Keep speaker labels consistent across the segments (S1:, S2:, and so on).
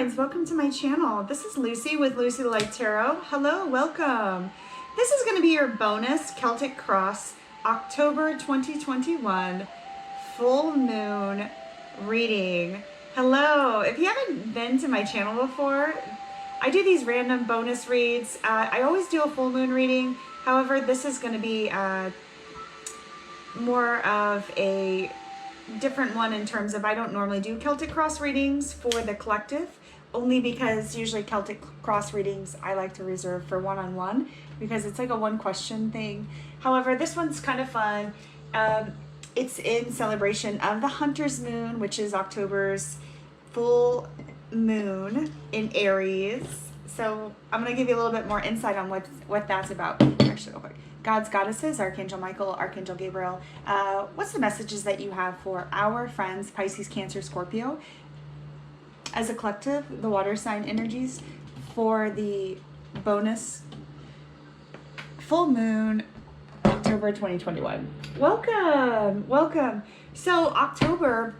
S1: guides, welcome to my channel. This is Lucy with Lucy the Light Tarot. Hello, welcome. This is going to be your bonus Celtic Cross October 2021 full moon reading. Hello, if you haven't been to my channel before, I do these random bonus reads. I always do a full moon reading. However, this is going to be more of a different one in terms of I don't normally do Celtic Cross readings for the collective, only because usually Celtic Cross readings I like to reserve for one-on-one because it's like a one question thing. However, this one's kind of fun. It's in celebration of the Hunter's Moon, which is October's full moon in Aries. So I'm going to give you a little bit more insight on what that's about. Actually, real quick. Gods, goddesses, Archangel Michael, Archangel Gabriel. What's the messages that you have for our friends, Pisces, Cancer, Scorpio, as a collective, the water sign energies for the bonus full moon, October 2021. Welcome, welcome. So October's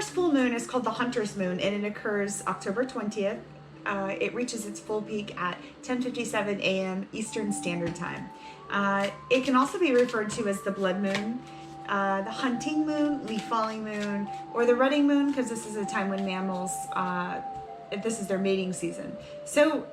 S1: full moon is called the Hunter's Moon, and it occurs October 20th. It reaches its full peak at 10:57 a.m. Eastern Standard Time. It can also be referred to as the blood moon, the hunting moon, leaf falling moon, or the rutting moon, because this is a time when mammals, this is their mating season. So,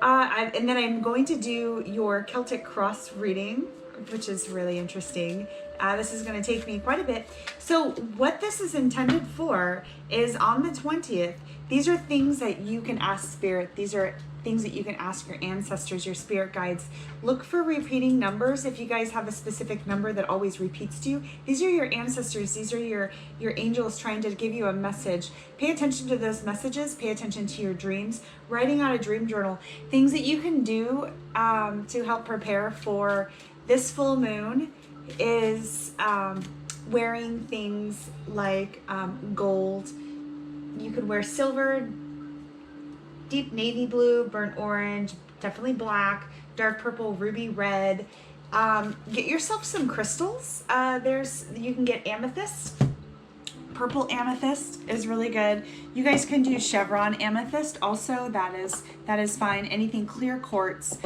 S1: and then I'm going to do your Celtic Cross reading, which is really interesting. This is going to take me quite a bit. So what this is intended for is on the 20th, these are things that you can ask Spirit. These are things that you can ask your ancestors, your spirit guides. Look for repeating numbers. If you guys have a specific number that always repeats to you, these are your ancestors. These are your angels trying to give you a message. Pay attention to those messages. Pay attention to your dreams. Writing out a dream journal. Things that you can do to help prepare for this full moon is wearing things like gold. You could wear silver, deep navy blue, burnt orange, definitely black, dark purple, ruby red. Get yourself some crystals. You can get amethyst. Purple amethyst is really good. You guys can do chevron amethyst also. That is fine. Anything clear quartz.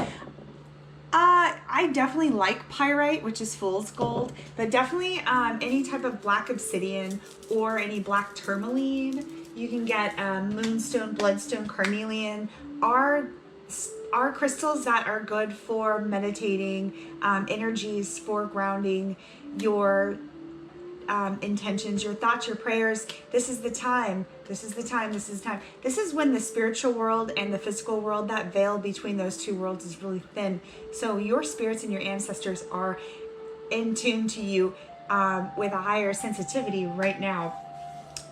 S1: I definitely like pyrite, which is fool's gold, but definitely any type of black obsidian or any black tourmaline. You can get moonstone, bloodstone, carnelian. Are crystals that are good for meditating, energies for grounding your intentions, your thoughts, your prayers. This is the time. This is the time. This is the time. This is when the spiritual world and the physical world, that veil between those two worlds is really thin. So your spirits and your ancestors are in tune to you with a higher sensitivity right now.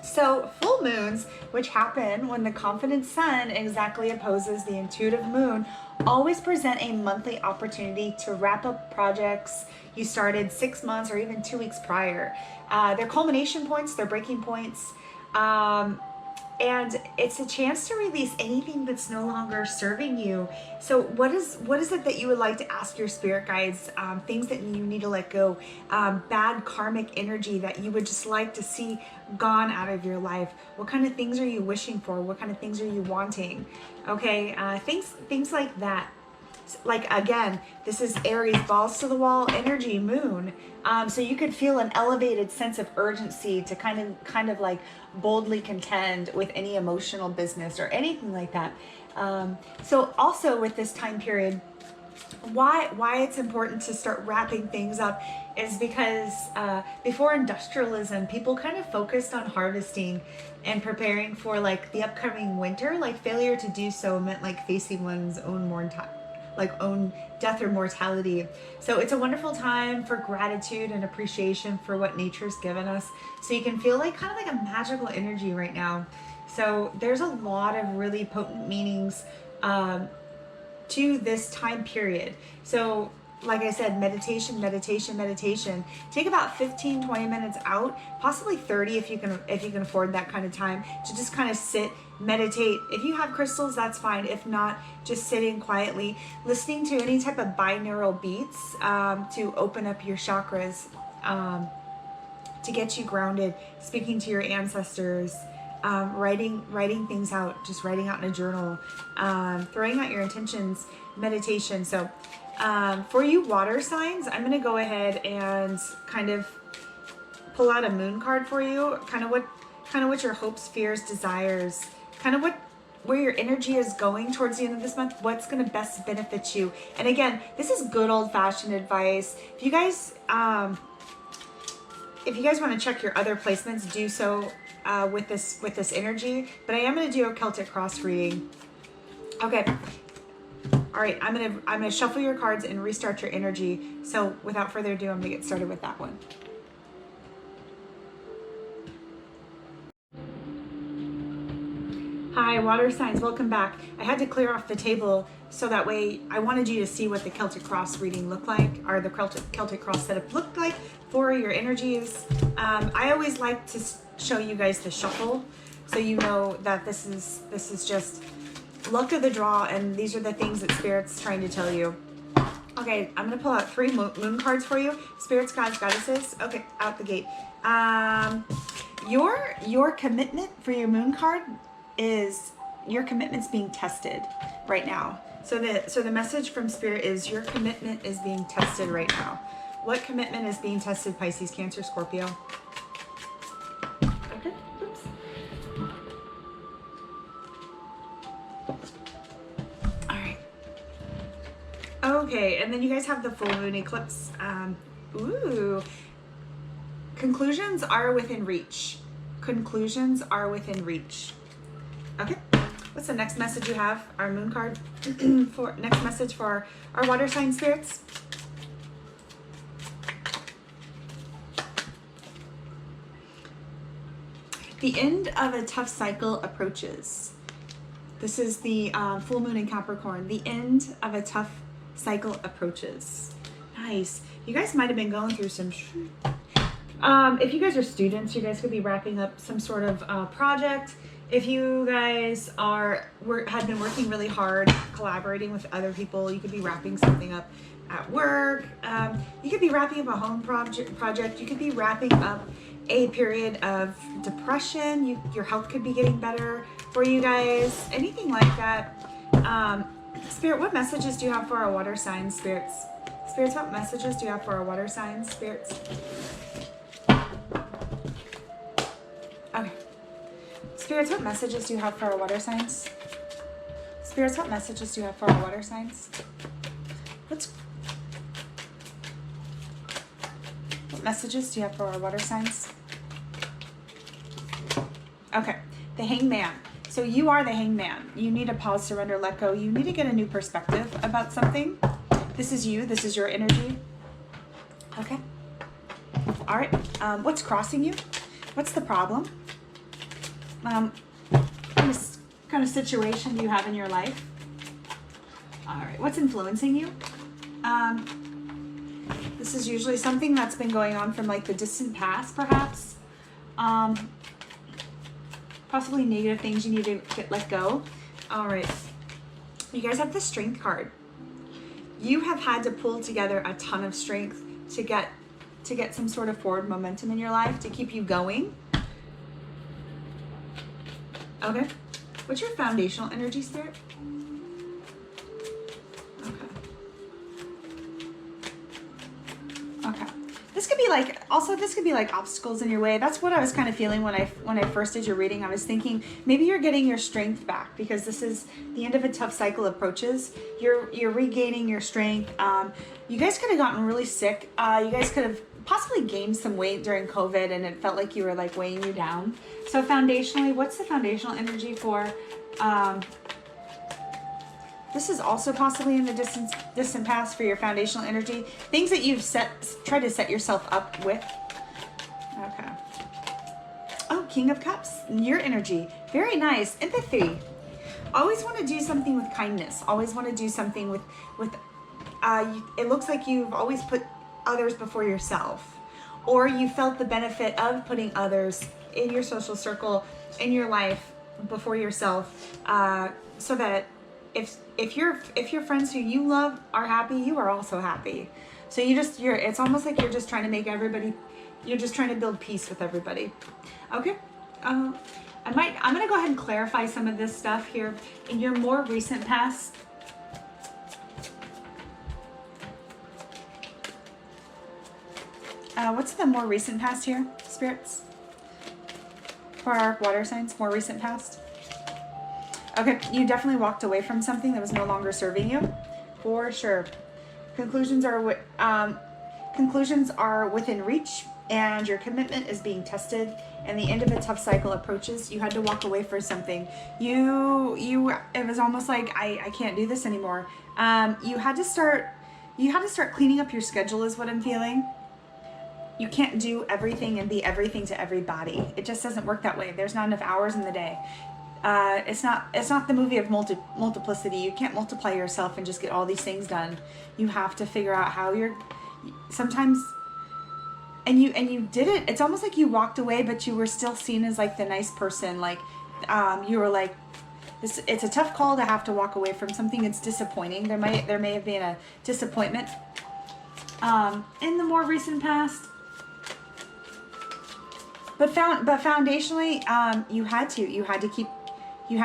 S1: So full moons, which happen when the confident sun exactly opposes the intuitive moon, always present a monthly opportunity to wrap up projects you started 6 months or even 2 weeks prior. They're culmination points, they're breaking points, and it's a chance to release anything that's no longer serving you. So what is it that you would like to ask your spirit guides? Things that you need to let go, bad karmic energy that you would just like to see gone out of your life. What kind of things are you wishing for? What kind of things are you wanting? Okay, things like that. Like, again, this is Aries, balls to the wall energy, moon. So you could feel an elevated sense of urgency to kind of like boldly contend with any emotional business or anything like that. So also with this time period, why it's important to start wrapping things up is because before industrialism, people kind of focused on harvesting and preparing for like the upcoming winter. Like failure to do so meant like facing one's own own death or mortality. So it's a wonderful time for gratitude and appreciation for what nature's given us. So you can feel like kind of like a magical energy right now. So there's a lot of really potent meanings to this time period. So like I said, meditation. Take about 15-20 minutes out, possibly 30 if you can afford that kind of time, to just kind of sit, meditate. If you have crystals, that's fine. If not, just sitting quietly, listening to any type of binaural beats to open up your chakras, to get you grounded, speaking to your ancestors, writing things out, just writing out in a journal, throwing out your intentions, meditation. So for you water signs, I'm going to go ahead and kind of pull out a moon card for you, kind of what your hopes, fears, desires, kind of where your energy is going towards the end of this month, what's going to best benefit you. And again, this is good old-fashioned advice. If you guys want to check your other placements, do so with this energy. But I am going to do a Celtic cross reading. Okay. All right, I'm gonna shuffle your cards and restart your energy. So without further ado, I'm gonna get started with that one. Hi, water signs, welcome back. I had to clear off the table so that way I wanted you to see what the Celtic cross reading looked like, or the Celtic cross setup looked like for your energies. I always like to show you guys the shuffle so you know that this is just luck of the draw, and these are the things that Spirit's trying to tell you. Okay, I'm gonna pull out 3 moon cards for you. Spirits, gods, goddesses. Okay, out the gate. Your commitment for your moon card is your commitment's being tested right now. So the message from Spirit is your commitment is being tested right now. What commitment is being tested, Pisces, Cancer, Scorpio? Okay, oops. All right. Okay, and then you guys have the full moon eclipse. Ooh. Conclusions are within reach. Conclusions are within reach. Okay. What's the next message you have? Our moon card. For next message for our water sign spirits. The end of a tough cycle approaches. This is the full moon in Capricorn. The end of a tough cycle approaches. Nice. You guys might have been going through some... if you guys are students, you guys could be wrapping up some sort of project. If you guys had been working really hard, collaborating with other people, you could be wrapping something up at work. You could be wrapping up a home project. You could be wrapping up a period of depression. Your health could be getting better for you guys. Anything like that. Spirit, what messages do you have for our water signs, spirits? Spirits, what messages do you have for our water signs, spirits? Okay. Spirits, what messages do you have for our water signs? Spirits, what messages do you have for our water signs? What messages do you have for our water signs? Okay, the Hangman. So you are the Hangman. You need to pause, surrender, let go. You need to get a new perspective about something. This is you. This is your energy. Okay. All right. What's crossing you? What's the problem? Kind of situation you have in your life. All right. What's influencing you? This is usually something that's been going on from like the distant past, perhaps. Possibly negative things you need to let go. All right. You guys have the Strength card. You have had to pull together a ton of strength to get some sort of forward momentum in your life to keep you going. Okay. What's your foundational energy, Spirit? Okay. Okay. This could be like, also this could be like obstacles in your way. That's what I was kind of feeling when I first did your reading. I was thinking maybe you're getting your strength back because this is the end of a tough cycle approaches. You're regaining your strength. You guys could have gotten really sick. You guys could have possibly gained some weight during COVID and it felt like you were like weighing you down. So foundationally, what's the foundational energy for, this is also possibly in the distant past for your foundational energy. Things that you've tried to set yourself up with. Okay. Oh, King of Cups, your energy. Very nice. Empathy. Always want to do something with kindness. Always want to do something with it looks like you've always put others before yourself, or you felt the benefit of putting others in your social circle, in your life before yourself, so that if your friends who you love are happy, you are also happy. So it's almost like you're just trying to make everybody, you're just trying to build peace with everybody. Okay. I'm going to go ahead and clarify some of this stuff here. In your more recent past, what's the more recent past here, spirits? For our water signs, more recent past. Okay, you definitely walked away from something that was no longer serving you, for sure. Conclusions are within reach, and your commitment is being tested, and the end of a tough cycle approaches. You had to walk away for something. It was almost like I can't do this anymore. You had to start cleaning up your schedule, is what I'm feeling. You can't do everything and be everything to everybody. It just doesn't work that way. There's not enough hours in the day. It's not the movie of multiplicity. You can't multiply yourself and just get all these things done. You have to figure out how you're sometimes, and you did it. It's almost like you walked away, but you were still seen as like the nice person. Like, you were like, it's a tough call to have to walk away from something. It's disappointing. There may have been a disappointment, in the more recent past. But foundationally, you had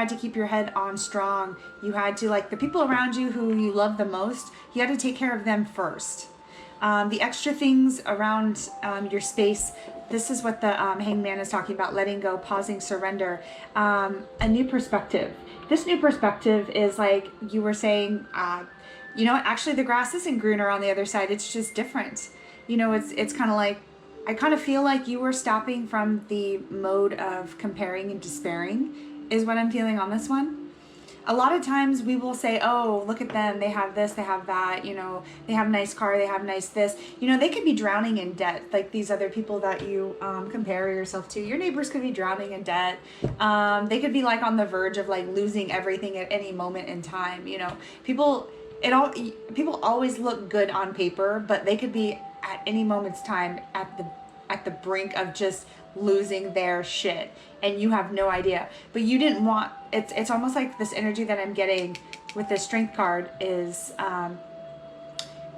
S1: to keep your head on strong. You had to, like, the people around you who you love the most, you had to take care of them first. The extra things around your space, this is what the Hanged Man is talking about: letting go, pausing, surrender, a new perspective. This new perspective is like you were saying, you know what, actually the grass isn't greener on the other side, it's just different. You know, it's kind of like, I kind of feel like you were stopping from the mode of comparing and despairing, is what I'm feeling on this one. A lot of times we will say, oh, look at them, they have this, they have that, you know, they have a nice car, they have nice this. You know, they could be drowning in debt, like these other people that you compare yourself to. Your neighbors could be drowning in debt. They could be like on the verge of like losing everything at any moment in time. You know, people always look good on paper, but they could be at any moment's time at the brink of just losing their shit, and you have no idea. But you didn't want, it's almost like this energy that I'm getting with the Strength card is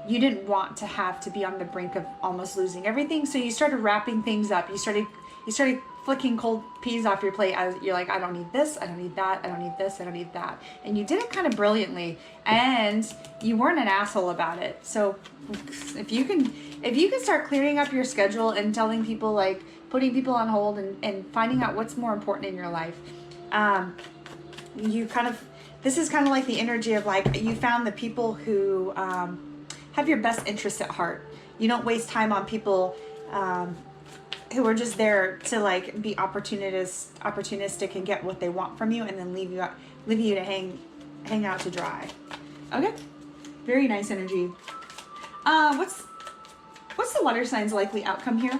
S1: you didn't want to have to be on the brink of almost losing everything, so you started wrapping things up. You started flicking cold peas off your plate. You're like, I don't need this, I don't need that, I don't need this, I don't need that. And you did it kind of brilliantly, and you weren't an asshole about it. So if you can start clearing up your schedule and telling people, like, putting people on hold and finding out what's more important in your life, this is kind of like the energy of, like, you found the people who have your best interests at heart. You don't waste time on people who are just there to, like, be opportunistic and get what they want from you, and then leave you to hang out to dry. Okay, very nice energy. What's the water sign's likely outcome here?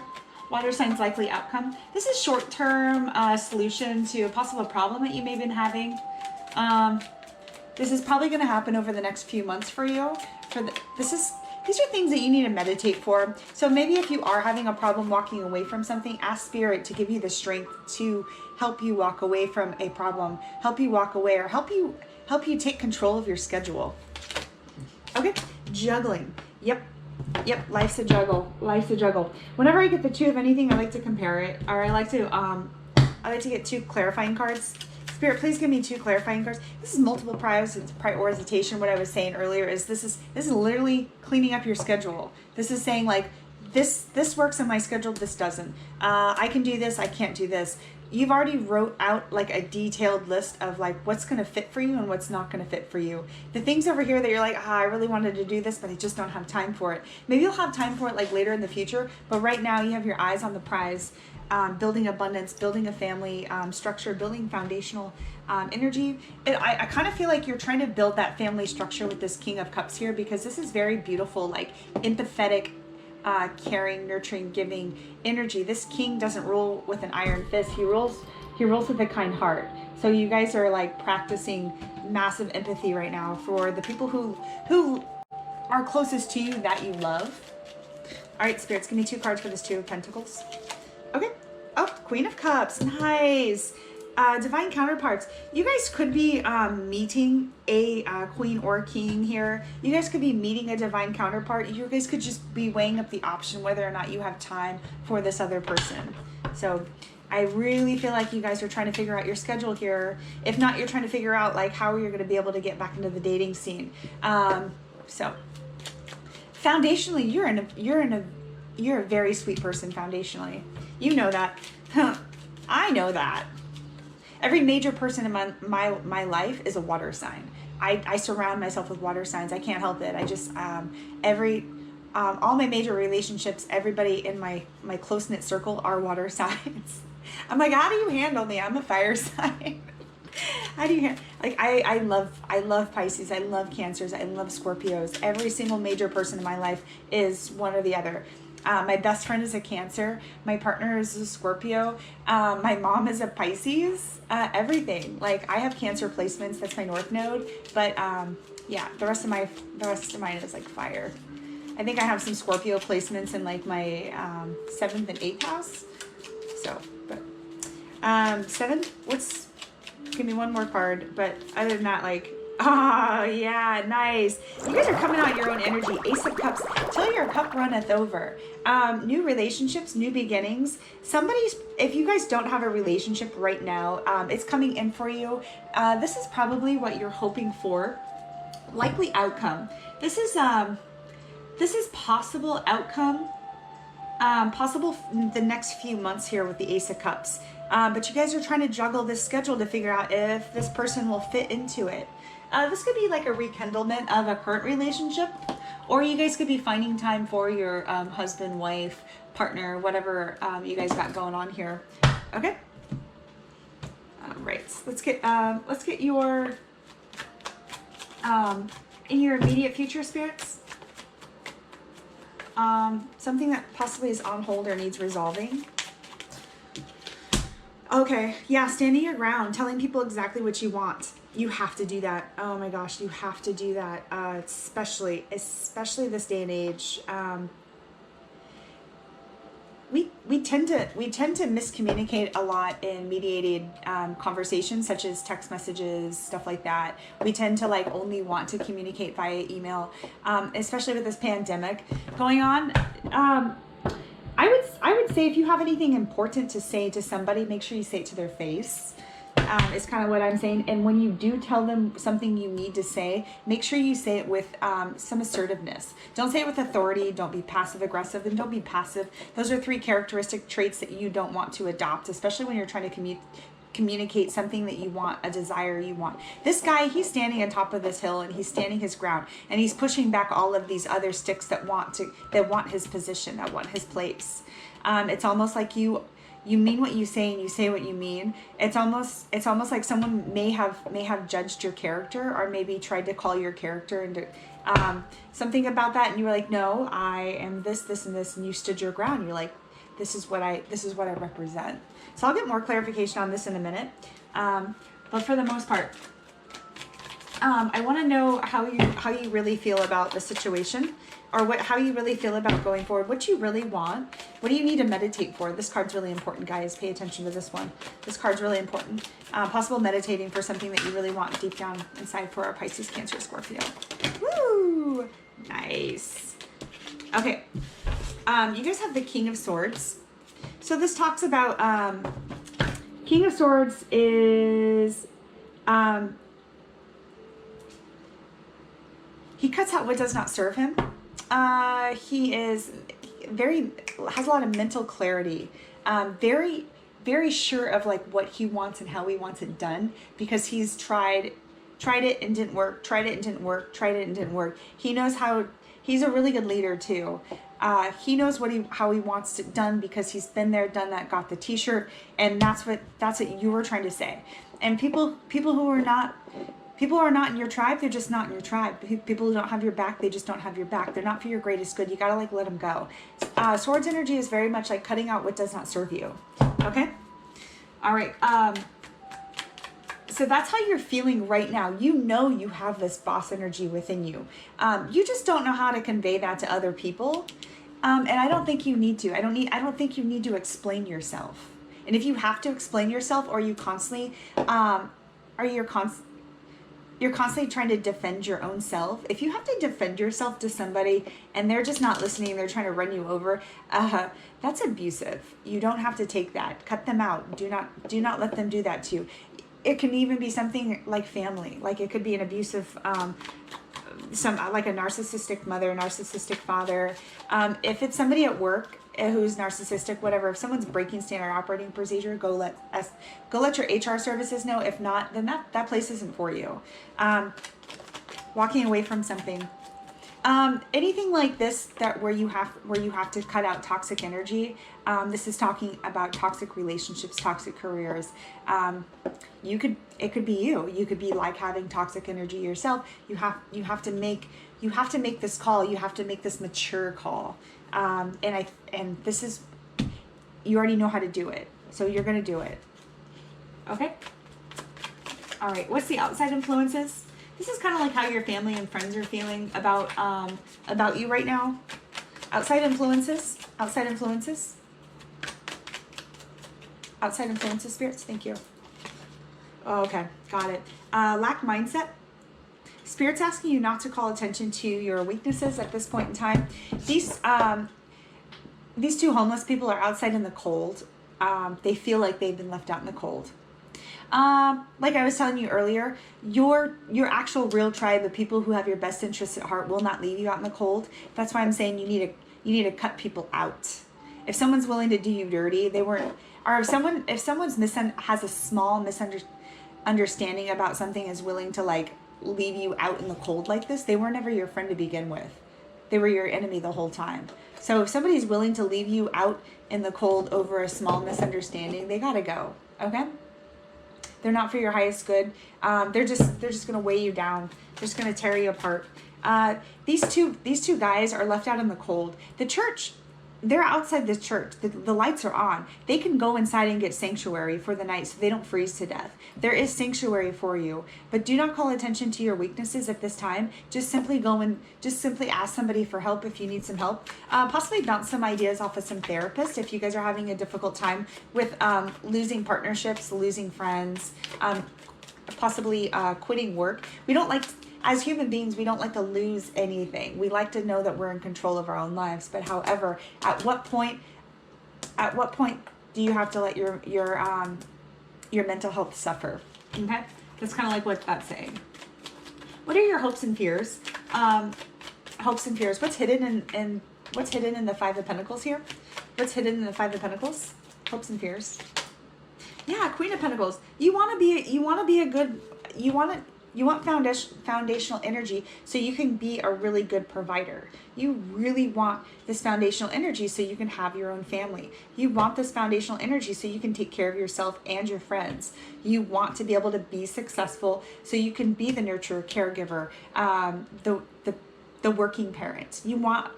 S1: Water sign's likely outcome. This is short-term solution to a possible problem that you may have been having. This is probably going to happen over the next few months for you. These are things that you need to meditate for. So maybe if you are having a problem walking away from something, ask Spirit to give you the strength to help you walk away from a problem, help you walk away, or help you take control of your schedule. Okay, juggling. Yep, life's a juggle. Life's a juggle. Whenever I get the two of anything, I like to compare it, or I like to get two clarifying cards. Spirit, please give me two clarifying cards. This is multiple prioritization. What I was saying earlier is this is literally cleaning up your schedule. This is saying, like, this works in my schedule, this doesn't. I can do this, I can't do this. You've already wrote out, like, a detailed list of, like, what's going to fit for you and what's not going to fit for you. The things over here that you're like, I really wanted to do this, but I just don't have time for it. Maybe you'll have time for it, like, later in the future, but right now you have your eyes on the prize. Building abundance, building a family structure, building foundational energy. I kind of feel like you're trying to build that family structure with this King of Cups here, because this is very beautiful, like, empathetic, caring, nurturing, giving energy. This king doesn't rule with an iron fist. He rules with a kind heart. So you guys are, like, practicing massive empathy right now for the people who are closest to you that you love. All right, spirits, give me two cards for this Two of Pentacles. Okay. Oh, Queen of Cups. Nice. Divine counterparts. You guys could be meeting a queen or a king here. You guys could be meeting a divine counterpart. You guys could just be weighing up the option whether or not you have time for this other person. So I really feel like you guys are trying to figure out your schedule here. If not, you're trying to figure out like how you're going to be able to get back into the dating scene. So foundationally, you're a very sweet person foundationally. You know that. I know that. Every major person in my life is a water sign. I surround myself with water signs. I can't help it. I just, all my major relationships, everybody in my close-knit circle are water signs. I'm like, how do you handle me? I'm a fire sign. How do you like? I love Pisces. I love Cancers. I love Scorpios. Every single major person in my life is one or the other. My best friend is a Cancer. My partner is a Scorpio. My mom is a Pisces. Everything. Like, I have Cancer placements. That's my North Node. But yeah, the rest of mine is like fire. I think I have some Scorpio placements in like my 7th and 8th house. So, but 7th. Give me one more card. But other than that, like. Oh, yeah, nice. You guys are coming out your own energy. Ace of Cups, till your cup runneth over. New relationships, new beginnings. If you guys don't have a relationship right now, it's coming in for you. This is probably what you're hoping for. Likely outcome. This is possible outcome. Possible the next few months here with the Ace of Cups. But you guys are trying to juggle this schedule to figure out if this person will fit into it. This could be like a rekindlement of a current relationship, or you guys could be finding time for your husband, wife, partner, whatever you guys got going on here. Okay. All right. Let's get your in your immediate future, spirits. Something that possibly is on hold or needs resolving. Okay, yeah, standing your ground, telling people exactly what you want. You have to do that. Oh my gosh, you have to do that. Especially this day and age. We tend to miscommunicate a lot in mediated conversations, such as text messages, stuff like that. We tend to like only want to communicate via email, especially with this pandemic going on. I would say if you have anything important to say to somebody, make sure you say it to their face. Is kind of what I'm saying. And when you do tell them something you need to say, make sure you say it with some assertiveness. Don't say it with authority. Don't be passive aggressive, and don't be passive. Those are 3 characteristic traits that you don't want to adopt, especially when you're trying to communicate something that you want, a desire you want. This guy, he's standing on top of this hill and he's standing his ground, and he's pushing back all of these other sticks that want his position, that want his place. It's almost like you mean what you say and you say what you mean. It's almost like someone may have judged your character, or maybe tried to call your character into something about that, and you were like, no, I am this, and this, and you stood your ground. You're like, this is what I represent. So I'll get more clarification on this in a minute. But for the most part, I want to know how you really feel about the situation, or how you really feel about going forward, what you really want. What do you need to meditate for? This card's really important, guys. Pay attention to this one. This card's really important. Possible meditating for something that you really want deep down inside for our Pisces, Cancer, Scorpio. Woo! Nice. Okay. You guys have the King of Swords. So this talks about King of Swords is he cuts out what does not serve him. He is has a lot of mental clarity, very, very sure of like what he wants and how he wants it done, because he's tried it and didn't work, tried it and didn't work, tried it and didn't work. He knows how. He's a really good leader too. He knows how he wants it done, because he's been there, done that, got the t-shirt, and that's what you were trying to say. And people who are not in your tribe, they're just not in your tribe. People who don't have your back, they just don't have your back. They're not for your greatest good. You gotta like let them go. Swords energy is very much like cutting out what does not serve you. Okay? All right. So that's how you're feeling right now. You know you have this boss energy within you. You just don't know how to convey that to other people. And I don't think you need to. I don't think you need to explain yourself. And if you have to explain yourself, or you constantly, you're constantly trying to defend your own self. If you have to defend yourself to somebody and they're just not listening, they're trying to run you over, that's abusive. You don't have to take that. Cut them out. Do not let them do that to you. It can even be something like family. Like it could be an abusive, like a narcissistic mother, narcissistic father. If it's somebody at work who's narcissistic, whatever, if someone's breaking standard operating procedure, go let your HR services know. If not, then that place isn't for you. Walking away from something. Anything like this where you have to cut out toxic energy. This is talking about toxic relationships, toxic careers. It could be you. You could be like having toxic energy yourself. You have to make this call. You have to make this mature call. And this is, you already know how to do it. So you're going to do it. Okay. All right. What's the outside influences? This is kind of like how your family and friends are feeling about you right now. Outside influences, spirits. Thank you. Oh, okay. Got it. Lack mindset. Spirit's asking you not to call attention to your weaknesses at this point in time. These two homeless people are outside in the cold. They feel like they've been left out in the cold. Like I was telling you earlier, your actual real tribe of people who have your best interests at heart will not leave you out in the cold. That's why I'm saying you need to cut people out. If someone's willing to do you dirty, if someone's has a small misunderstanding about something, is willing to like leave you out in the cold like this, they were never your friend to begin with. They were your enemy the whole time. So if somebody's willing to leave you out in the cold over a small misunderstanding, they gotta go. Okay? They're not for your highest good. They're just gonna weigh you down. They're just gonna tear you apart. These two guys are left out in the cold. The church, they're outside the church. The lights are on. They can go inside and get sanctuary for the night so they don't freeze to death. There is sanctuary for you, but do not call attention to your weaknesses at this time. Just simply ask somebody for help if you need some help. Possibly bounce some ideas off of some therapists if you guys are having a difficult time with losing partnerships, losing friends, possibly quitting work. We don't like, as human beings, we don't like to lose anything. We like to know that we're in control of our own lives. But however, at what point do you have to let your mental health suffer? Okay, that's kind of like what that's saying. What are your hopes and fears? Hopes and fears. What's hidden in the Five of Pentacles here? What's hidden in the Five of Pentacles? Hopes and fears. Yeah, Queen of Pentacles. You want foundational energy so you can be a really good provider. You really want this foundational energy so you can have your own family. You want this foundational energy so you can take care of yourself and your friends. You want to be able to be successful so you can be the nurturer, caregiver, the working parent. You want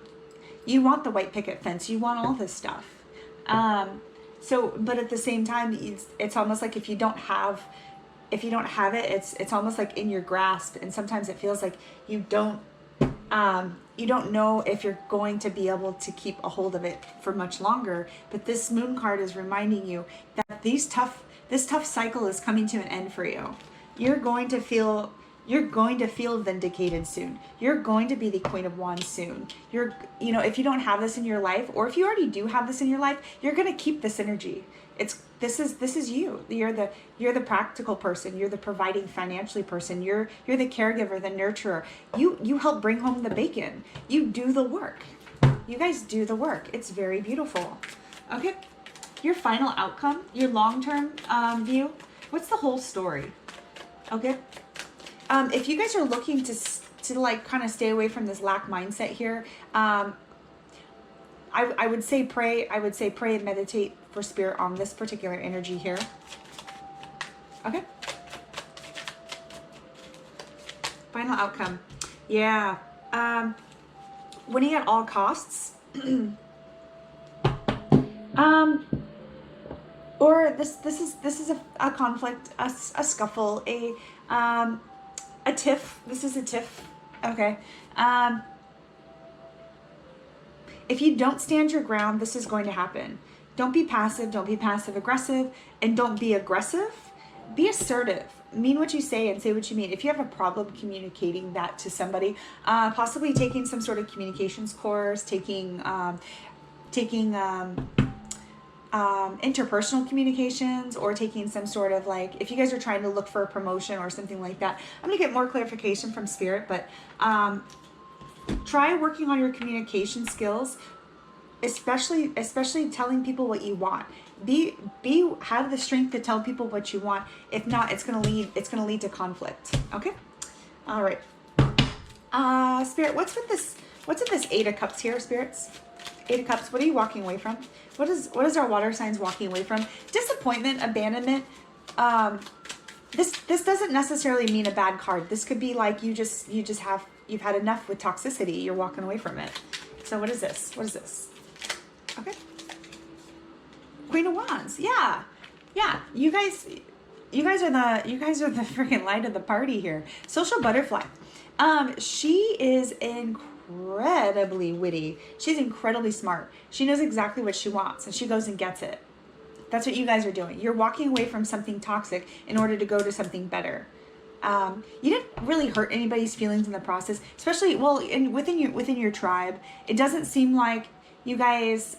S1: the white picket fence. You want all this stuff. But at the same time, it's almost like if you don't have it, it's almost like in your grasp, and sometimes it feels like you don't know if you're going to be able to keep a hold of it for much longer. But this Moon card is reminding you that this tough cycle is coming to an end for you. You're going to feel vindicated soon. You're going to be the Queen of Wands soon. If you don't have this in your life, or if you already do have this in your life, you're going to keep this energy. This is you. You're the practical person. You're the providing financially person. You're the caregiver, the nurturer. You help bring home the bacon. You do the work. You guys do the work. It's very beautiful. Okay. Your final outcome, your long-term view. What's the whole story? Okay. If you guys are looking to like kind of stay away from this lack mindset here, I would say pray. I would say pray and meditate for spirit on this particular energy here. Okay. Final outcome. Yeah. Winning at all costs. Or this is a conflict, a scuffle, a tiff. This is a tiff. Okay. If you don't stand your ground, this is going to happen. Don't be passive. Don't be passive aggressive, and don't be aggressive. Be assertive. mean what you say and say what you mean. If you have a problem communicating that to somebody, possibly taking some sort of communications course, taking interpersonal communications, or taking some sort of, like, if you guys are trying to look for a promotion or something like that. I'm going to get more clarification from Spirit, but try working on your communication skills, especially telling people what you want. Have the strength to tell people what you want. If not, it's going to lead to conflict. Okay? All right. Spirit, what's with this 8 of Cups here, spirits? 8 of Cups, what are you walking away from? What is our water signs walking away from? Disappointment, abandonment. This doesn't necessarily mean a bad card. This could be like you've had enough with toxicity. You're walking away from it. So what is this? What is this? Okay. Queen of Wands. Yeah. You guys are the freaking light of the party here. Social butterfly. She is incredibly witty. She's incredibly smart. She knows exactly what she wants, and she goes and gets it. That's what you guys are doing. You're walking away from something toxic in order to go to something better. You didn't really hurt anybody's feelings in the process, especially within your tribe. It doesn't seem like you guys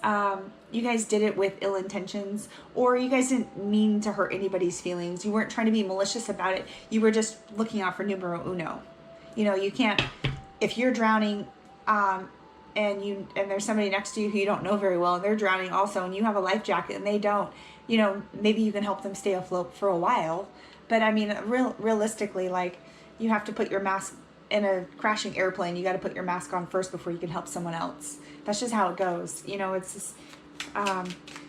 S1: did it with ill intentions, or you guys didn't mean to hurt anybody's feelings. You weren't trying to be malicious about it. You were just looking out for numero uno. You can't, if you're drowning, and there's somebody next to you who you don't know very well, and they're drowning also, and you have a life jacket and they don't, maybe you can help them stay afloat for a while. But I mean, realistically, like, you have to put your mask in a crashing airplane. You got to put your mask on first before you can help someone else. That's just how it goes. It's just,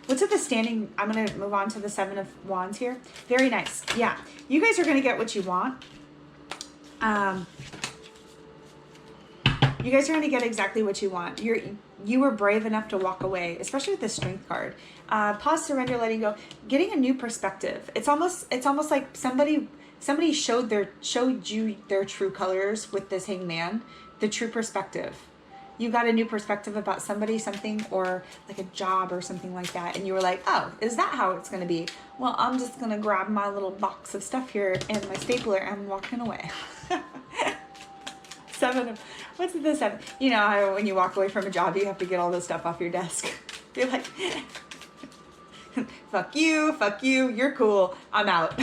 S1: what's at the standing? I'm going to move on to the 7 of Wands here. Very nice. Yeah. You guys are going to get what you want. You guys are going to get exactly what you want. You were brave enough to walk away, especially with the Strength card. Pause, surrender, letting go, getting a new perspective. It's almost like somebody showed you their true colors with this Hangman, the true perspective. You got a new perspective about somebody, something, or like a job or something like that, and you were like, oh, is that how it's going to be? Well, I'm just going to grab my little box of stuff here and my stapler and I'm walking away. 7 of, what's the 7? You know how when you walk away from a job, you have to get all this stuff off your desk. You're like, fuck you, you're cool, I'm out.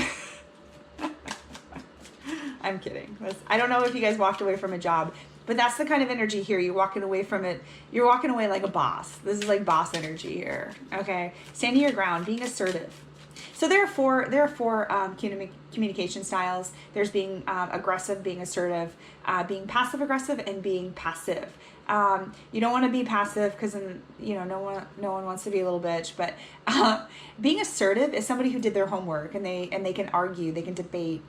S1: I'm kidding. I don't know if you guys walked away from a job, but that's the kind of energy here. You're walking away from it. You're walking away like a boss. This is like boss energy here. Okay. Standing your ground, being assertive. So there are four communication styles. There's being aggressive, being assertive, being passive aggressive, and being passive. You don't want to be passive because no one wants to be a little bitch. But being assertive is somebody who did their homework and they can argue, they can debate,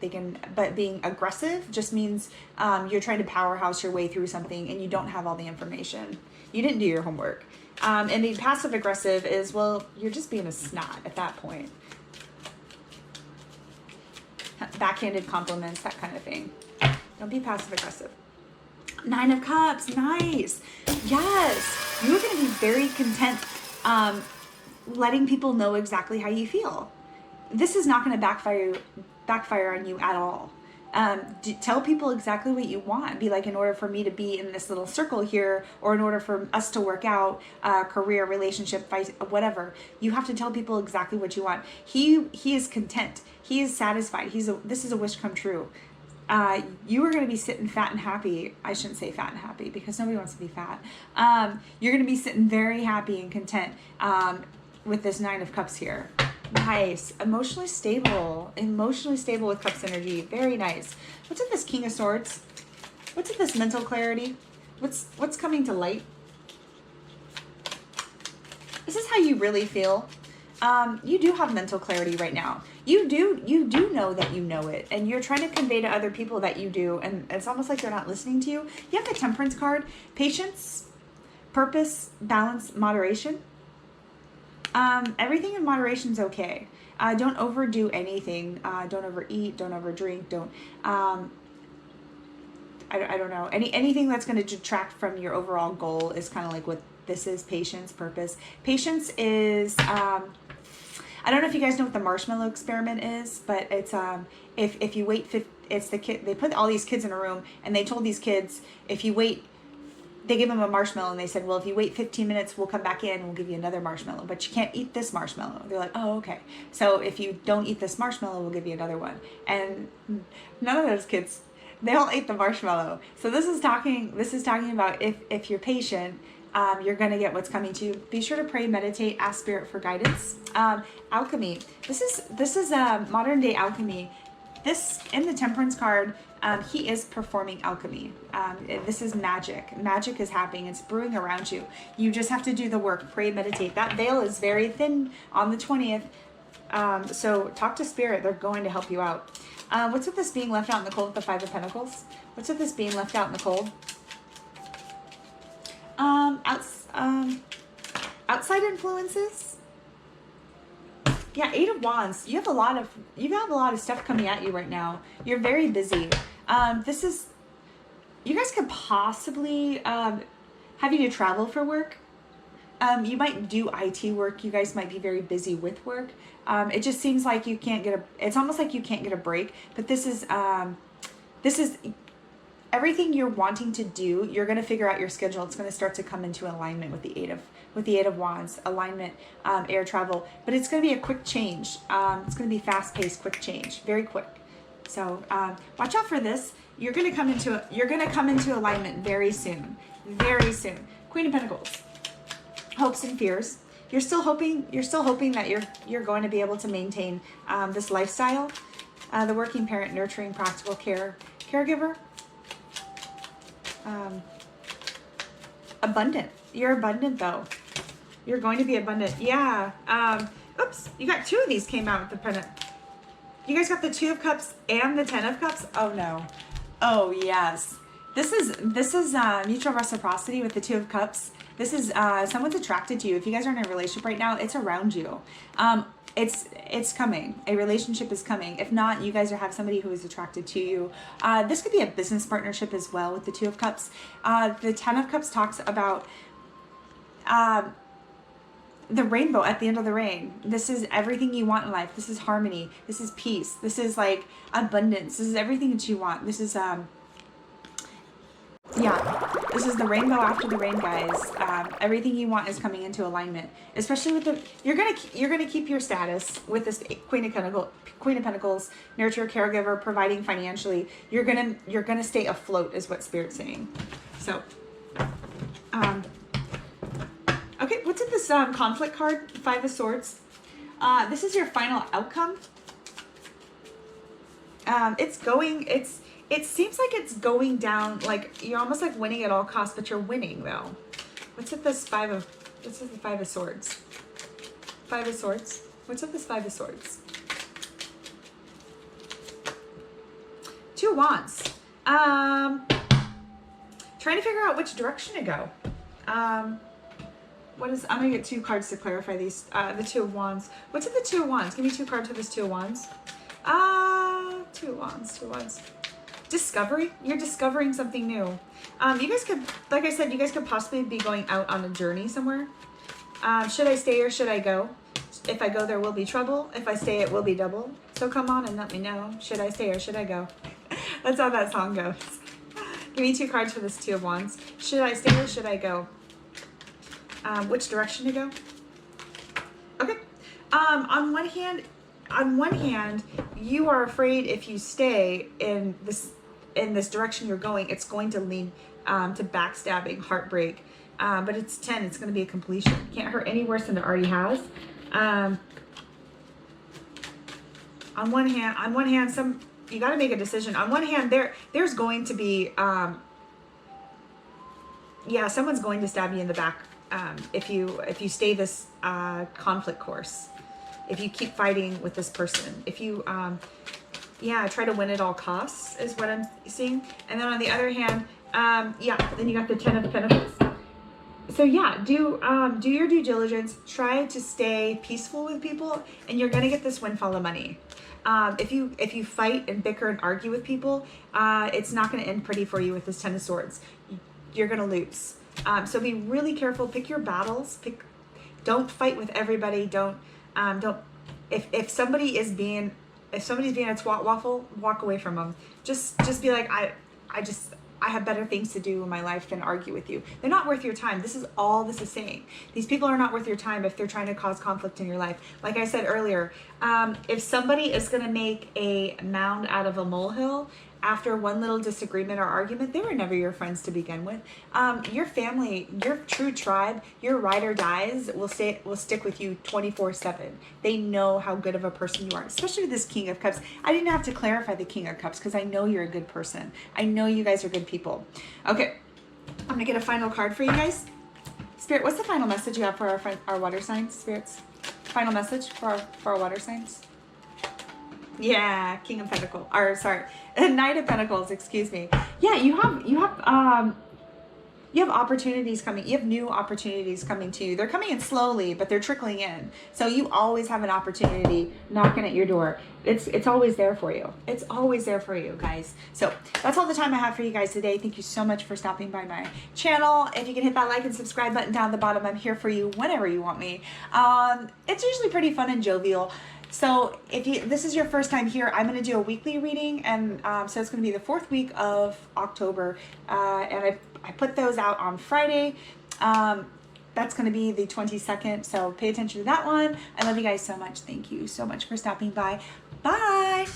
S1: But being aggressive just means you're trying to powerhouse your way through something and you don't have all the information. You didn't do your homework. And being passive aggressive is, well, you're just being a snot at that point. Backhanded compliments, that kind of thing. Don't be passive aggressive. 9 of Cups, nice. Yes, you're going to be very content letting people know exactly how you feel. This is not going to backfire on you at all. Tell people exactly what you want. Be like, in order for me to be in this little circle here, or in order for us to work out, career, relationship, whatever, you have to tell people exactly what you want. He is content. He is satisfied. This is a wish come true. You are going to be sitting fat and happy. I shouldn't say fat and happy because nobody wants to be fat. You're going to be sitting very happy and content with this 9 of Cups here. Nice. Emotionally stable with Cups energy. Very nice. What's in this King of Swords? What's in this mental clarity? What's coming to light? This is how you really feel. You do have mental clarity right now. You do know that you know it, and you're trying to convey to other people that you do, and it's almost like they're not listening to you. You have the Temperance card. Patience, purpose, balance, moderation. Everything in moderation is okay. Don't overdo anything. Don't overeat. Don't overdrink. Don't. I don't know. Anything that's going to detract from your overall goal is kind of like what this is. Patience, purpose. Patience is. I don't know if you guys know what the marshmallow experiment is, but it's if you wait, it's the kid. They put all these kids in a room, and they told these kids, if you wait, they gave them a marshmallow, and they said, well, if you wait 15 minutes, we'll come back in and we'll give you another marshmallow, but you can't eat this marshmallow. They're like, oh, okay. So if you don't eat this marshmallow, we'll give you another one. And none of those kids, they all ate the marshmallow. So this is talking about if you're patient, you're going to get what's coming to you. Be sure to pray, meditate, ask Spirit for guidance. Alchemy. This is modern day alchemy. This, in the Temperance card, he is performing alchemy. This is magic. Magic is happening. It's brewing around you. You just have to do the work. Pray, meditate. That veil is very thin on the 20th. So talk to Spirit. They're going to help you out. What's with this being left out in the cold with the Five of Pentacles? What's with this being left out in the cold? Outside influences. Yeah, Eight of Wands. You have a lot of stuff coming at you right now. You're very busy. You guys could possibly have you to travel for work. You might do IT work. You guys might be very busy with work. It just seems like you can't get it's almost like you can't get a break, but this is everything you're wanting to do. You're going to figure out your schedule. It's going to start to come into alignment with the Eight of Wands, alignment, air travel, but it's going to be a quick change. It's going to be fast paced, quick change, very quick. So, watch out for this. You're going to come into alignment very soon, very soon. Queen of Pentacles. Hopes and fears. You're still hoping that you're going to be able to maintain this lifestyle. The working parent, nurturing, practical caregiver. Abundant. You're abundant though. You're going to be abundant. Yeah. Oops. You got two of these came out with the pennant. You guys got the Two of Cups and the Ten of Cups. Oh no. Oh yes. This is mutual reciprocity with the Two of Cups. This is someone's attracted to you. If you guys are in a relationship right now, it's around you. It's coming. A relationship is coming. If not, you guys have somebody who is attracted to you. This could be a business partnership as well with the Two of Cups. The Ten of Cups talks about the rainbow at the end of the rain. This is everything you want in life. This is harmony. This is peace. This is like abundance. This is everything that you want. This is yeah, this is the rainbow after the rain, guys. Everything you want is coming into alignment, especially with the. You're gonna keep your status with this Queen of Pentacles, nurture, caregiver, providing financially. You're gonna stay afloat, is what Spirit's saying. So, okay, what's in this conflict card? Five of Swords. This is your final outcome. It seems like it's going down, like you're almost like winning at all costs, but you're winning though. What's with this this is the Five of Swords. Five of Swords. What's with this Five of Swords? Two of Wands. Trying to figure out which direction to go. I'm gonna get two cards to clarify these. The Two of Wands. What's with the Two of Wands? Give me two cards for this Two of Wands. Two of Wands. Discovery. You're discovering something new. You guys could, like I said, you guys could possibly be going out on a journey somewhere. Should I stay or should I go? If I go, there will be trouble. If I stay, it will be double. So come on and let me know. Should I stay or should I go? That's how that song goes. Give me two cards for this Two of Wands. Should I stay or should I go? Which direction to go? Okay. On one hand, you are afraid if you stay in this direction you're going, it's going to lead to backstabbing, heartbreak. But it's 10. It's going to be a completion. Can't hurt any worse than it already has. On one hand, you got to make a decision. On one hand, there's going to be someone's going to stab you in the back if you stay this conflict course. If you keep fighting with this person, if you, try to win at all costs is what I'm seeing. And then on the other hand, then you got the Ten of Pentacles. So yeah, do your due diligence. Try to stay peaceful with people, and you're gonna get this windfall of money. If you fight and bicker and argue with people, it's not gonna end pretty for you with this Ten of Swords. You're gonna lose. So be really careful. Pick your battles. Don't fight with everybody. Don't if somebody is being, if somebody's being a twat waffle, walk away from them. Just be like, I have better things to do in my life than argue with you. They're not worth your time. This is all this is saying. These people are not worth your time if they're trying to cause conflict in your life. Like I said earlier, if somebody is going to make a mound out of a molehill after one little disagreement or argument, they were never your friends to begin with. Your family, your true tribe, your ride or dies will stick with you 24/7. They know how good of a person you are, especially this King of Cups. I didn't have to clarify the King of Cups because I know you're a good person. I know you guys are good people. Okay, I'm gonna get a final card for you guys. Spirit, what's the final message you have for our water signs, spirits? Final message for our water signs? Yeah, King of Pentacles, or sorry, Knight of Pentacles, excuse me. Yeah, you have opportunities coming. You have new opportunities coming to you. They're coming in slowly, but they're trickling in. So you always have an opportunity knocking at your door. It's always there for you. It's always there for you, guys. So that's all the time I have for you guys today. Thank you so much for stopping by my channel. If you can hit that like and subscribe button down the bottom, I'm here for you whenever you want me. It's usually pretty fun and jovial. So if this is your first time here, I'm going to do a weekly reading, and so it's going to be the 4th week of October, and I put those out on Friday. That's going to be the 22nd, so pay attention to that one. I love you guys so much. Thank you so much for stopping by. Bye!